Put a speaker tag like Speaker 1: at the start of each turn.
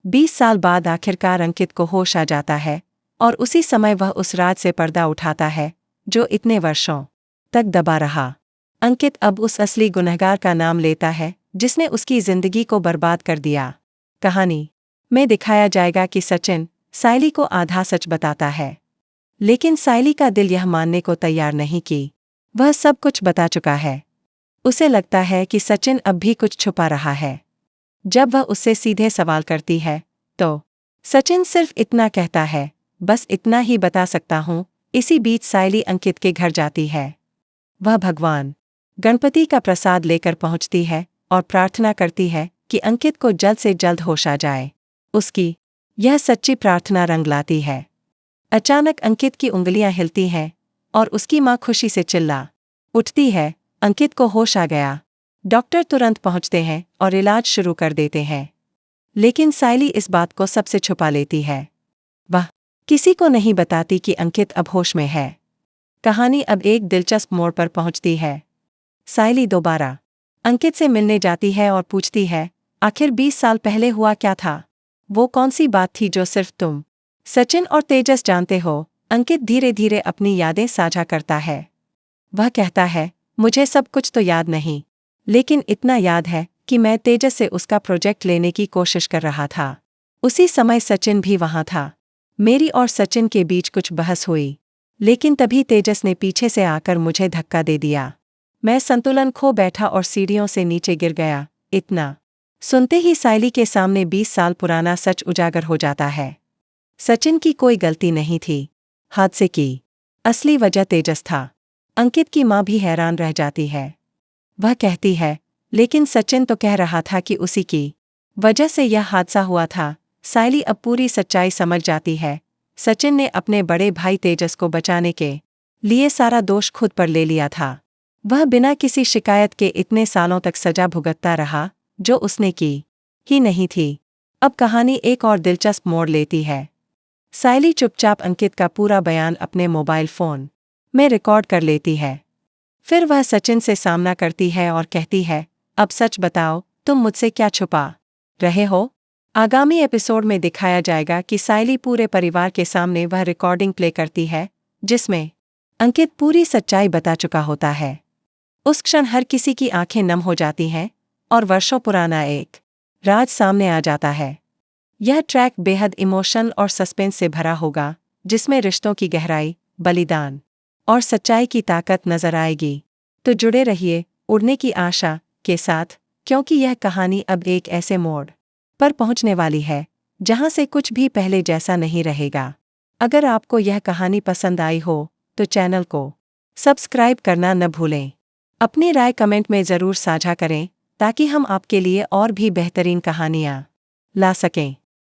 Speaker 1: 20 साल बाद आखिरकार अंकित को होश आ जाता है और उसी समय वह उस राज से पर्दा उठाता है जो इतने वर्षों तक दबा रहा। अंकित अब उस असली गुनहगार का नाम लेता है जिसने उसकी जिंदगी को बर्बाद कर दिया। कहानी में दिखाया जाएगा कि सचिन सायली को आधा सच बताता है, लेकिन सायली का दिल यह मानने को तैयार नहीं कि वह सब कुछ बता चुका है। उसे लगता है कि सचिन अब भी कुछ छुपा रहा है। जब वह उससे सीधे सवाल करती है तो सचिन सिर्फ इतना कहता है, बस इतना ही बता सकता हूँ। इसी बीच सायली अंकित के घर जाती है। वह भगवान गणपति का प्रसाद लेकर पहुंचती है और प्रार्थना करती है कि अंकित को जल्द से जल्द होश आ जाए। उसकी यह सच्ची प्रार्थना रंग लाती है। अचानक अंकित की उंगलियां हिलती हैं और उसकी मां खुशी से चिल्ला उठती है, अंकित को होश आ गया। डॉक्टर तुरंत पहुंचते हैं और इलाज शुरू कर देते हैं, लेकिन सायली इस बात को सबसे छुपा लेती है। वह किसी को नहीं बताती कि अंकित अब होश में है। कहानी अब एक दिलचस्प मोड़ पर पहुंचती है। सायली दोबारा अंकित से मिलने जाती है और पूछती है, आखिर 20 साल पहले हुआ क्या था? वो कौन सी बात थी जो सिर्फ तुम, सचिन और तेजस जानते हो? अंकित धीरे धीरे अपनी यादें साझा करता है। वह कहता है, मुझे सब कुछ तो याद नहीं, लेकिन इतना याद है कि मैं तेजस से उसका प्रोजेक्ट लेने की कोशिश कर रहा था। उसी समय सचिन भी वहां था। मेरी और सचिन के बीच कुछ बहस हुई, लेकिन तभी तेजस ने पीछे से आकर मुझे धक्का दे दिया। मैं संतुलन खो बैठा और सीढ़ियों से नीचे गिर गया। इतना सुनते ही सायली के सामने 20 साल पुराना सच उजागर हो जाता है। सचिन की कोई गलती नहीं थी। हादसे की असली वजह तेजस था। अंकित की मां भी हैरान रह जाती है। वह कहती है, लेकिन सचिन तो कह रहा था कि उसी की वजह से यह हादसा हुआ था। सायली अब पूरी सच्चाई समझ जाती है। सचिन ने अपने बड़े भाई तेजस को बचाने के लिए सारा दोष खुद पर ले लिया था। वह बिना किसी शिकायत के इतने सालों तक सजा भुगतता रहा जो उसने की ही नहीं थी। अब कहानी एक और दिलचस्प मोड़ लेती है। सायली चुपचाप अंकित का पूरा बयान अपने मोबाइल फोन में रिकॉर्ड कर लेती है। फिर वह सचिन से सामना करती है और कहती है, अब सच बताओ, तुम मुझसे क्या छुपा रहे हो? आगामी एपिसोड में दिखाया जाएगा कि सायली पूरे परिवार के सामने वह रिकॉर्डिंग प्ले करती है जिसमें अंकित पूरी सच्चाई बता चुका होता है। उस क्षण हर किसी की आंखें नम हो जाती हैं और वर्षों पुराना एक राज सामने आ जाता है। यह ट्रैक बेहद इमोशनल और सस्पेंस से भरा होगा, जिसमें रिश्तों की गहराई, बलिदान और सच्चाई की ताकत नजर आएगी। तो जुड़े रहिए उड़ने की आशा के साथ, क्योंकि यह कहानी अब एक ऐसे मोड़ पर पहुंचने वाली है जहां से कुछ भी पहले जैसा नहीं रहेगा। अगर आपको यह कहानी पसंद आई हो तो चैनल को सब्सक्राइब करना न भूलें। अपनी राय कमेंट में ज़रूर साझा करें ताकि हम आपके लिए और भी बेहतरीन कहानियाँ ला सकें।